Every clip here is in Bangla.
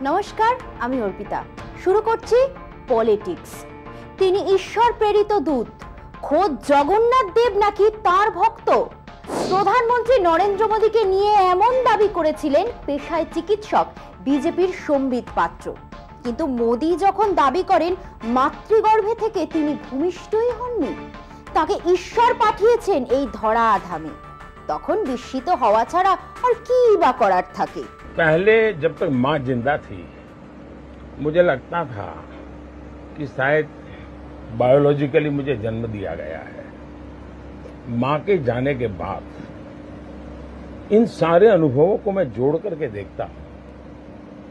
নমস্কার, আমি অর্পিতা। শুরু করছি পলিটিক্স। তিনি ঈশ্বর প্রেরিত দূত, খোদ জগন্নাথ দেব নাকি তার ভক্ত? প্রধানমন্ত্রী নরেন্দ্র মোদীকে নিয়ে এমন দাবি করেছিলেন পেশায় চিকিৎসক বিজেপির সম্বিত পাত্র। কিন্তু মোদী যখন দাবি করেন মাতৃগর্ভে থেকে তিনি ভূমিষ্ঠই হননি, তাকে ঈশ্বর পাঠিয়েছেন এই ধরা আধামে, তখন বিস্মিত হওয়া ছাড়া আর কি বা করার থাকে। पहले जब तक माँ जिंदा थी मुझे लगता था कि शायद बायोलॉजिकली मुझे जन्म दिया गया है। माँ के जाने के बाद इन सारे अनुभवों को मैं जोड़ करके देखता हूँ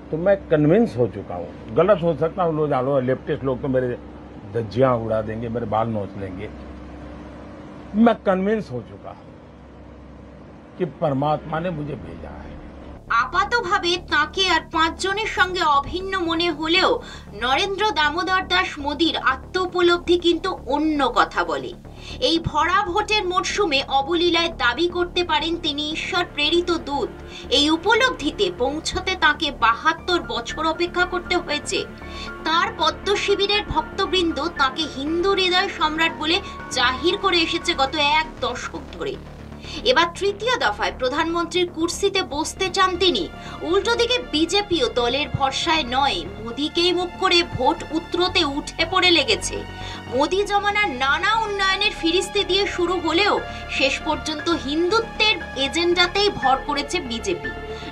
तो मैं कन्विंस हो चुका हूँ। गलत हो सकता हूँ, लोग आलो लेफ्टिस्ट लोग तो मेरे धज्जियां उड़ा देंगे, मेरे बाल नोच लेंगे। मैं कन्विंस हो चुका हूँ कि परमात्मा ने मुझे भेजा है। আপাতভাবে তাকে আর পাঁচজনের সঙ্গে অভিন্ন মনে হলেও নরেন্দ্র দামোদর দাস মোদীর আত্ম উপলব্ধি কিন্তু অন্য কথা বলে। এই ভরা ভোটের মরশুমে অবলীলায় দাবি করতে পারেন তিনি ঈশ্বর প্রেরিত দূত। এই উপলব্ধিতে পৌঁছতে তাকে ৭২ বছর অপেক্ষা করতে হয়েছে। তার পদ্ম শিবিরের ভক্তবৃন্দ তাকে হিন্দু হৃদয় সম্রাট বলে জাহির করে এসেছে গত ১ দশক ধরে। এবার তৃতীয় দফায় প্রধানমন্ত্রীর কুর্সিতে বসতে চান তিনি। উল্টো দিকে বিজেপিও দলের ভরসায় নয়, মোদীকেই মুখ করে ভোট উত্তরতে উঠে পড়ে লেগেছে। মোদী জমানার নানা উন্নয়নের ফিরিস্তি দিয়ে শুরু হলেও শেষ পর্যন্ত হিন্দুত্বের এজেন্ডাতেই ভর করেছে বিজেপি।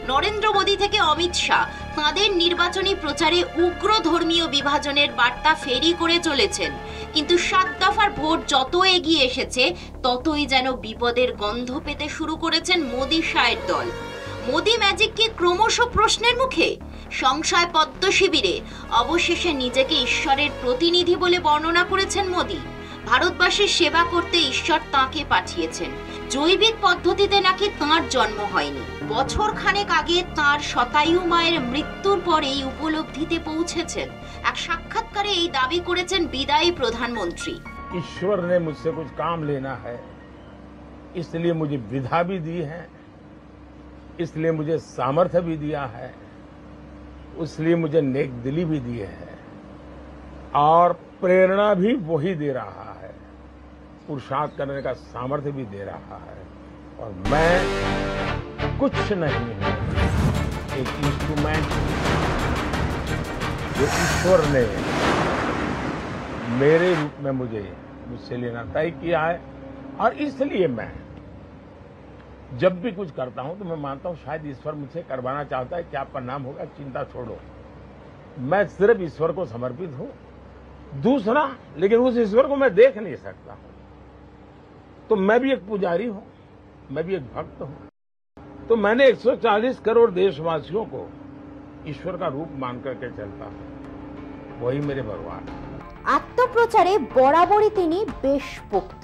নরেন্দ্র মোদী থেকে অমিত শাহ তাঁদের নির্বাচনী প্রচারে উগ্র ধর্মীয় বিভাজনের বার্তা ফেরি করে চলেছেন। কিন্তু ৭ দফার ভোট যত এগিয়ে এসেছে ততই যেন বিপদের গন্ধ পেতে শুরু করেছেন মোদী শাহের দল। মোদী ম্যাজিক কি ক্রমশ প্রশ্নের মুখে? সংশয় পদ্ম শিবিরে অবশেষে নিজেকে ঈশ্বরের প্রতিনিধি বলে বর্ণনা করেছেন মোদী। ভারতবাসীর সেবা করতে ঈশ্বর তাঁকে পাঠিয়েছেন। জৈবিক পদ্ধতিতে নাকি তাঁর জন্ম হয়নি। বছর খানেক আগে তাঁর শতায়ু মায়ের মৃত্যুর পরে এই উপলব্ধিতে পৌঁছেছেন। এক সাক্ষাৎকারে এই দাবি করেছেন বিদায়ী প্রধানমন্ত্রী। ईश्वर ने मुझसे कुछ काम लेना है, इसलिए मुझे विधा भी दी है, इसलिए मुझे सामर्थ्य भी दिया है, इसलिए मुझे नेक दिली भी दी है और प्रेरणा भी वही दे रहा है, पुरुषार्थ करने का सामर्थ्य भी दे रहा है। और मैं कुछ नहीं हूं, एक इंस्ट्रूमेंट जो ईश्वर ने मेरे रूप में मुझसे लेना तय किया है। और इसलिए मैं जब भी कुछ करता हूं तो मैं मानता हूं शायद ईश्वर मुझसे करवाना चाहता है। क्या परिणाम होगा चिंता छोड़ो, मैं सिर्फ ईश्वर को समर्पित हूं। दूसरा, लेकिन उस ईश्वर को मैं देख नहीं सकता हूं, तो मैं भी एक पुजारी हूं, मैं भी एक भक्त हूं। तो मैंने 140 करोड़ देशवासियों को ईश्वर का रूप मान करके चलता हूं, वही मेरे भगवान। আত্মপ্রচারে বরাবরই তিনি বেশ পোক্ত।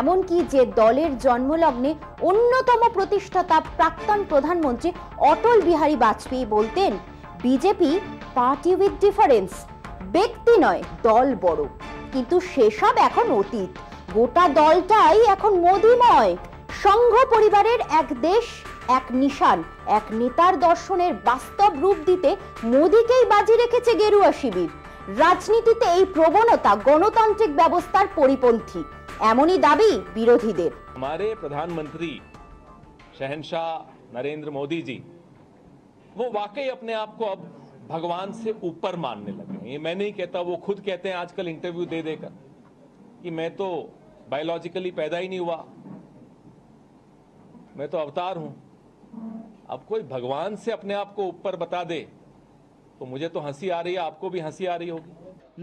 এমনকি যে দলের জন্মলগ্নে অন্যতম প্রতিষ্ঠাতা প্রাক্তন প্রধানমন্ত্রী অটল বিহারী বাজপেয়ী বলতেন, বিজেপি পার্টি উইথ ডিফারেন্স, ব্যক্তি নয় দল বড়। কিন্তু সেসব এখন অতীত। গোটা দলটাই এখন মোদীময়। সংঘ পরিবারের এক দেশ, এক নিশান, এক নেতার দর্শনের বাস্তব রূপ দিতে মোদীকেই বাজি রেখেছে গেরুয়া শিবির। রাজনীতিতে এই প্রবণতা গণতান্ত্রিক ব্যবস্থার পরিপন্থী, এমনই দাবি বিরোধীদের। हमारे प्रधानमंत्री शहंशाह नरेंद्र मोदी जी वो वाकई अपने आप को अब भगवान से ऊपर मानने लगे हैं। ये मैं नहीं कहता, वो खुद कहते हैं आजकल इंटरव्यू दे देकर कि मैं तो बायोलॉजिकली पैदा ही नहीं हुआ, मैं तो अवतार हूं। अब कोई भगवान से अपने आप को ऊपर बता दे तो मुझे तो हंसी आ रही है, आपको भी हंसी आ रही होगी।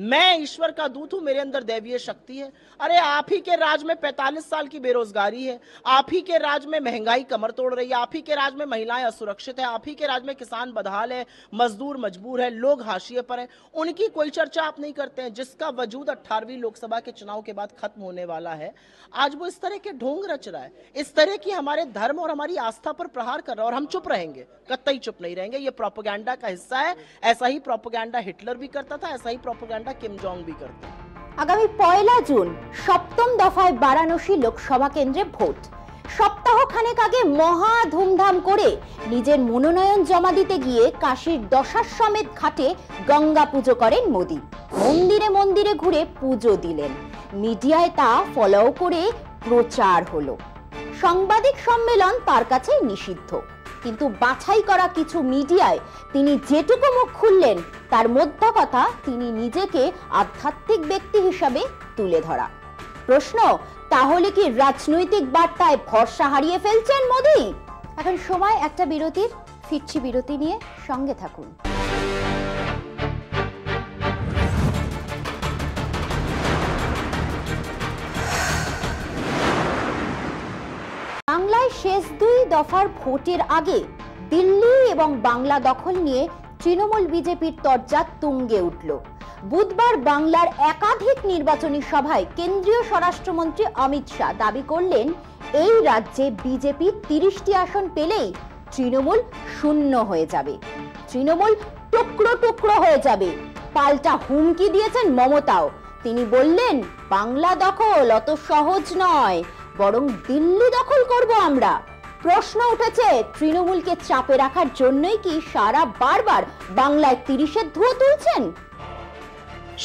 मैं ईश्वर का दूत हूं, मेरे अंदर दैवीय शक्ति है। अरे आप ही के राज में 45 साल की बेरोजगारी है, आप ही के राज में महंगाई कमर तोड़ रही है, आप ही के राज में महिलाएं असुरक्षित है, आप ही के राज में किसान बदहाल है, मजदूर मजबूर है, लोग हाशिए पर हैं। उनकी कोई चर्चा आप नहीं करते हैं, जिसका वजूद 18वीं लोकसभा के चुनाव के बाद खत्म होने वाला है। आज वो इस तरह के ढोंग रच रहा है, इस तरह की हमारे धर्म और हमारी आस्था पर प्रहार कर रहा है, और हम चुप रहेंगे, कतई चुप नहीं रहेंगे। ये प्रोपेगेंडा का हिस्सा है। ऐसा ही प्रोपेगेंडा हिटलर भी करता था, ऐसा ही प्रोपेगेंडा किम जोंग भी करते हैं। আগামী 1 জুন সপ্তম দফায় বারাণসী লোকসভা কেন্দ্রে ভোট। সপ্তাহখানেক আগে মহা ধুমধাম করে নিজের মনোনয়ন জমা দিতে গিয়ে কাশীর দশাশ্বমেধ ঘাটে গঙ্গা পুজো করেন মোদী। মন্দিরে মন্দিরে ঘুরে পুজো দিলেন, মিডিয়ায় তা ফলো করে প্রচার হলো। সাংবাদিক সম্মেলন তার কাছে নিষিদ্ধ, কিন্তু বাছাই করা কিছু মিডিয়ায় তিনি যেটুকু মুখ খুললেন তার মধ্যে কথা তিনি নিজেকে আধ্যাত্মিক ব্যক্তি হিসাবে তুলে ধরা। প্রশ্ন, তাহলে কি রাজনৈতিক বার্তায় ভরসা হারিয়ে ফেলছেন মোদী? এখন সময় একটা বিরতির, ফিরছি বিরতি নিয়ে, সঙ্গে থাকুন। বাংলায় শেষ 2 দফার ভোটের আগে দিল্লি এবং বাংলা দখল নিয়ে তৃণমূল বিজেপির তরজা তুঙ্গে উঠল। বুধবার বাংলার একাধিক নির্বাচনী সভায় কেন্দ্রীয় স্বরাষ্ট্রমন্ত্রী অমিত শাহ দাবি করলেন, এই রাজ্যে বিজেপি 30টি আসন পেলেই তৃণমূল শূন্য হয়ে যাবে, তৃণমূল টুকরো টুকরো হয়ে যাবে। পাল্টা হুমকি দিয়েছেন মমতাও। তিনি বললেন, বাংলা দখল অত সহজ নয়, বরং দিল্লি দখল করব আমরা। প্রশ্ন উঠেছে, তৃণমূলকে চাপে রাখার জন্যই কি সারা বারবার বাংলায় 30-এর ধুয়ো তুলছেন?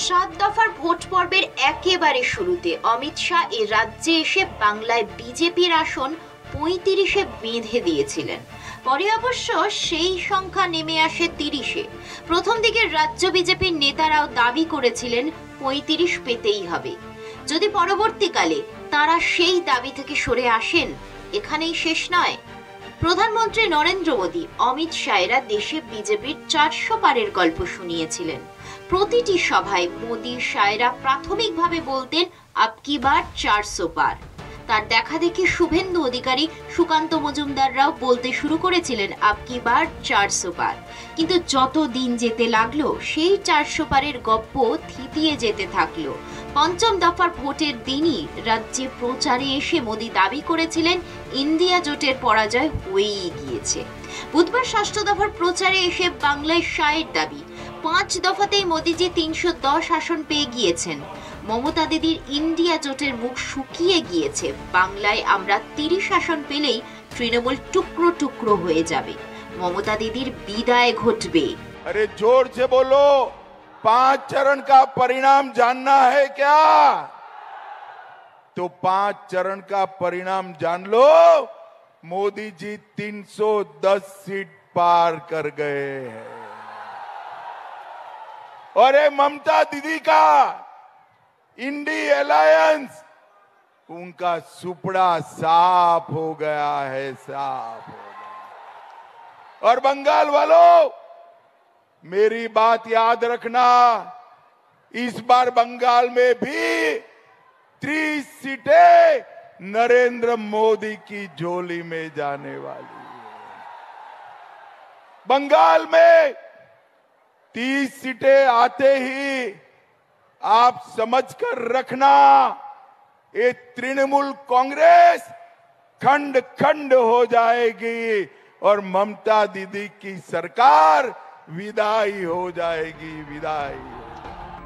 7 দফার ভোট পর্বের একেবারে শুরুতে অমিত শাহ এই রাজ্যে এসে বাংলায় বিজেপির আসন 35-এ বেঁধে দিয়েছিলেন। পরে অবশ্য সেই সংখ্যা নেমে আসে 30-এ। প্রথম দিকে রাজ্য বিজেপির নেতারাও দাবি করেছিলেন 35 পেতেই হবে। যদি পরবর্তীকালে তারা সেই দাবি থেকে সরে আসেন, এখানেই শেষ নয়। প্রধানমন্ত্রী নরেন্দ্র মোদী, অমিত শাহেরা দেশে বিজেপির 400 পারের গল্প শুনিয়েছিলেন। প্রতিটি সভায় মোদী শাহেরা প্রাথমিকভাবে বলতেন, আব কি বার 400 পার। তার দেখা দেখি শুভেন্দু অধিকারী, সুকান্ত মজুমদাররাও বলতে শুরু করেছিলেন, আব কি বার 400 পার। কিন্তু যত দিন যেতে লাগলো, সেই 400 পারের গপ্প থিতিয়ে যেতে থাকলো। 5ম দফার ভোটের দিনই রাজ্যে প্রচারে এসে মোদী দাবি করেছিলেন, ইন্ডিয়া জোটের পরাজয় হয়েই গিয়েছে। বুধবার 6ষ্ঠ দফার প্রচারে এসে বাংলায় শাহের দাবি, 5 দফাতেই মোদীজি 310 আসন পেয়ে গিয়েছেন। মমতা দিদির ইন্ডিয়া জোটের মুখ শুকিয়ে গিয়েছে, বাংলায় আমরা 30 আসন পেলেই তৃণমূল টুকরো টুকরো হয়ে যাবে, মমতা দিদির বিদায় ঘটবে। अरे जोर से बोलो, 5 चरण का परिणाम जानना है क्या? तो 5 चरण का परिणाम जान लो, मोदी जी 310 सीट पार कर गए हैं। और ये ममता दीदी का इंडी अलायंस, उनका सुपड़ा साफ हो गया है, साफ हो गया। और बंगाल वालों, मेरी बात याद रखना, इस बार बंगाल में भी 30 सीटें नरेंद्र मोदी की झोली में जाने वाली है। बंगाल में 30 सीटें आते ही आप समझकर रखना, ये तृणमूल कांग्रेस खंड खंड हो जाएगी और ममता दीदी की सरकार विदाई हो जाएगी, विदाई।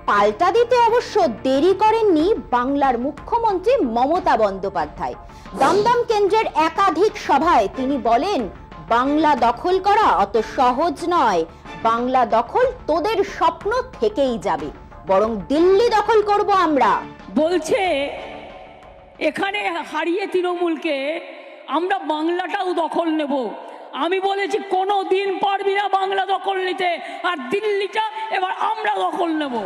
পাল্টা দিতে অবশ্য দেরি করেননি বাংলার মুখ্যমন্ত্রী মমতা বন্দ্যোপাধ্যায়। দমদম কেন্দ্রের একাধিক সভায় তিনি বলেন, বাংলা দখল করা অত সহজ নয়, বাংলা দখল তোদের স্বপ্ন থেকেই যাবে, বরং দিল্লি দখল করব আমরা। বলছে এখানে হারিয়ে তৃণমূলকে আমরা বাংলাটাও দখল নেব। আমি বলেছি কোনো দিন পারবি না বাংলা দখল নিতে, আর দিল্লিটা এবার আমরা দখল নেব।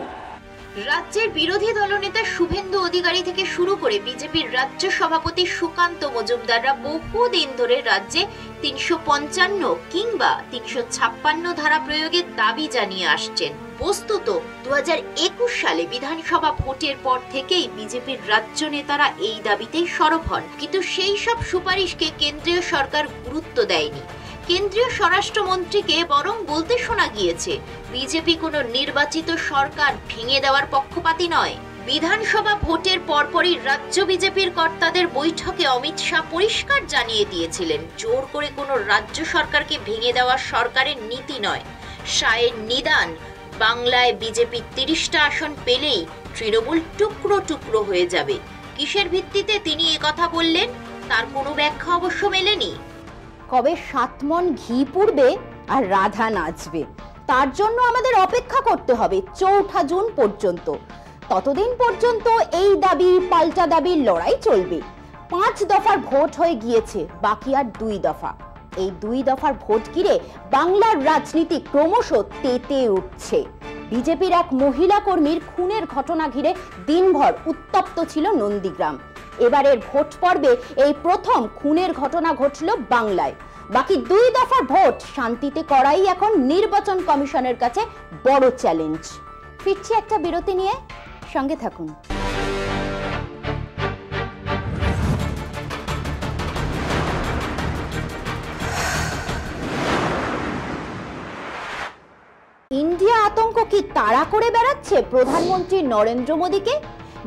রাজ্যের বিরোধী দলনেতা শুভেন্দু অধিকারী থেকে শুরু করে বিজেপির রাজ্য সভাপতি সুকান্ত মজুমদাররা বহুদিন ধরে রাজ্যে 355 কিংবা 356 ধারা প্রয়োগের দাবি জানিয়ে আসছেন। বস্তুত 2021 সালে বিধানসভা ভোটের পর থেকেই বিজেপির রাজ্য নেতারা এই দাবিতেই সরব হন, কিন্তু সেই সব সুপারিশকে কেন্দ্রীয় সরকার গুরুত্ব দেয়নি। কেন্দ্রীয় স্বরাষ্ট্রমন্ত্রীকে বরং বলতে শোনা গিয়েছে, বিজেপি কোনো নির্বাচিত সরকার ভেঙে দেওয়ার পক্ষপাতী নয়। বিধানসভা ভোটের পরপরই রাজ্য বিজেপির কর্তাদের বৈঠকে অমিত শাহ পরিষ্কার জানিয়ে দিয়েছিলেন, জোর করে কোনো রাজ্য সরকারকে ভেঙে দেওয়া সরকারের নীতি নয়। শাহের নিদান, বাংলায় বিজেপি 30টা আসন পেলেই তৃণমূল টুকরো টুকরো হয়ে যাবে। কিসের ভিত্তিতে তিনি একথা বললেন? তার কোনো ব্যাখ্যা অবশ্য মেলেনি। কবে 7 মণ ঘি পুড়বে আর রাধা নাচবে, তার জন্য আমাদের অপেক্ষা করতে হবে 4 জুন পর্যন্ত। ততদিন পর্যন্ত এই দাবি পাল্টা দাবির লড়াই চলবে। 5 দফার ভোট হয়ে গিয়েছে, বাকি আর 2 দফা। এই 2 দফার ভোট ঘিরে বাংলার রাজনীতি ক্রমশ তেতে উঠছে। বিজেপির এক মহিলা কর্মীর খুনের ঘটনা ঘিরে দিনভর উত্তপ্ত ছিল নন্দীগ্রাম। এবারের ভোট পর্বে এই প্রথম খুনের ঘটনা ঘটল বাংলায়। বাকি 2 দফার ভোট শান্তিতে করাই এখন নির্বাচন কমিশনের কাছে বড় চ্যালেঞ্জ। ফিরছি একটা বিরতি নিয়ে, সঙ্গে থাকুন। ইন্ডিয়া আতঙ্ক কি তাড়া করে বেড়াচ্ছে প্রধানমন্ত্রী নরেন্দ্র মোদীকে?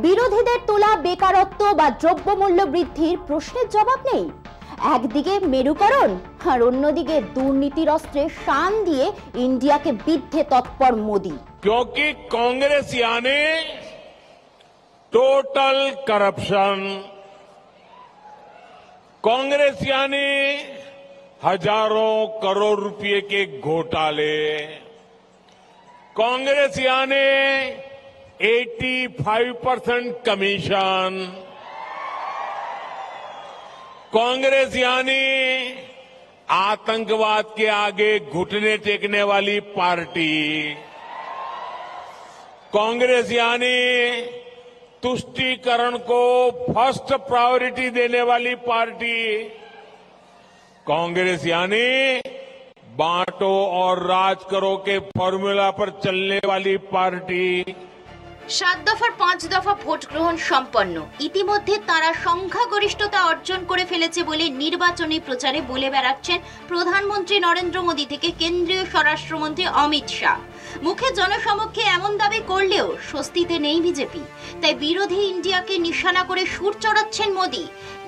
বিরোধীদের তোলা বেকারত্ব বা দ্রব্যমূল্য বৃদ্ধির প্রশ্নের জবাব নেই। একদিকে মেরুকরণ আর অন্যদিকে দুর্নীতির অস্ত্রে শান দিয়ে ইন্ডিয়াকে বিদ্ধে তৎপর মোদী। क्योंकि कांग्रेस यानी टोटल करप्शन, कांग्रेस यानी हजारों करोड़ रुपए के घोटाले, कांग्रेस यानी 85% कमीशन, कांग्रेस यानी आतंकवाद के आगे घुटने टेकने वाली पार्टी, कांग्रेस यानी तुष्टीकरण को फर्स्ट प्रायोरिटी देने वाली पार्टी, कांग्रेस यानी बांटो और राज करो के फॉर्मूला पर चलने वाली पार्टी। 7 দফার 5 দফা ভোট গ্রহণ সম্পন্ন। ইতিমধ্যে তারা সংখ্যাগরিষ্ঠতা অর্জন করে ফেলেছে বলে নির্বাচনী প্রচারে বলে বেড়াচ্ছেন প্রধানমন্ত্রী নরেন্দ্র মোদী থেকে কেন্দ্রীয় স্বরাষ্ট্রমন্ত্রী অমিত শাহ। মুখে জনসমক্ষে এমন দাবি করলেও স্বস্তিতে নেই বিজেপি। তাই বিরোধী ইন্ডিয়াকে নিশানা করে সুর চড়াচ্ছেন মোদী।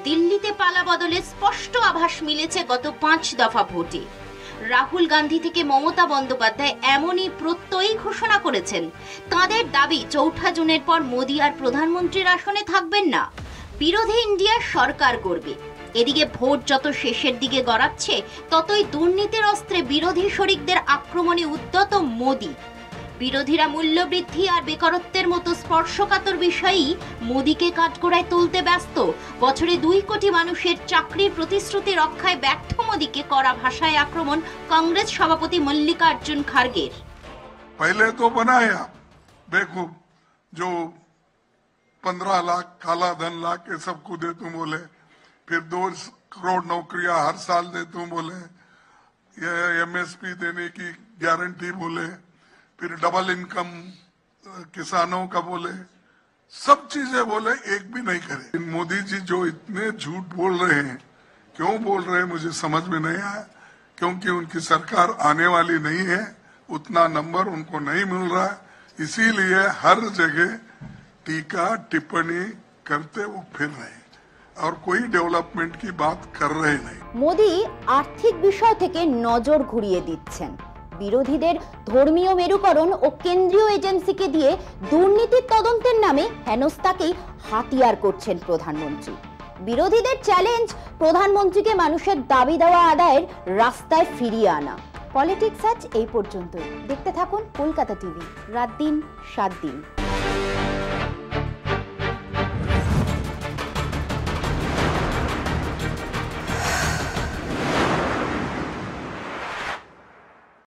দিল্লিতে পালা বদলে স্পষ্ট আভাস মিলেছে গত 5 দফা ভোটে। রাহুল গান্ধী থেকে মমতা বন্দ্যোপাধ্যায় এমনই প্রত্যয়ী ঘোষণা করেছেন। তাদের দাবি 4 জুনের পর মোদী আর প্রধানমন্ত্রীর আসনে থাকবেন না, বিরোধী ইন্ডিয়া সরকার করবে। এদিকে ভোট যত শেষের দিকে গড়াচ্ছে, ততই দুর্নীতির অস্ত্রে বিরোধী শরিকদের আক্রমণে উদ্যত মোদী। বিরোধীরা মূল্যবৃদ্ধি আর বেকারত্বের মতো স্পর্শকাতর বিষয়ই মোদীকে কাঠগড়ায় তুলতে ব্যস্ত। বছরে 2 কোটি মানুষের চাকরির প্রতিশ্রুতি রক্ষায় ব্যর্থ মোদীকে কড়া ভাষায় আক্রমণ কংগ্রেস সভাপতি মল্লিকার্জুন খার্গের। पहले तो बनाया बेवकूफ जो 15 लाख काला धन ला के सबको दे तुम बोले, फिर 2 करोड़ नौकरियां हर साल दे तुम बोले, ये एमएसपी देने की गारंटी बोले, फिर डबल इनकम किसानों का बोले, सब चीजें बोले, एक भी नहीं करे। मोदी जी जो इतने झूठ बोल रहे हैं, क्यों बोल रहे हैं मुझे समझ में नहीं आया। क्योंकि उनकी सरकार आने वाली नहीं है, उतना नंबर उनको नहीं मिल रहा है, इसीलिए हर जगह टीका टिप्पणी करते वो फिर रहे हैं और कोई डेवलपमेंट की बात कर रहे नहीं। মোদী আর্থিক বিষয় থেকে নজর ঘুরিয়ে দিচ্ছেন। বিরোধীদের ধর্মীয় মেরুকরণ ও কেন্দ্রীয় এজেন্সিকে দিয়ে দুর্নীতির তদন্তের নামে হেনস্থাকেই হাতিয়ার করছেন প্রধানমন্ত্রী। বিরোধীদের চ্যালেঞ্জ প্রধানমন্ত্রীকে মানুষের দাবি দেওয়া আদায়ের রাস্তায় ফিরিয়ে আনা। পলিটিক্স আজ এই পর্যন্তই। দেখতে থাকুন কলকাতা টিভি, রাত দিন 7 দিন।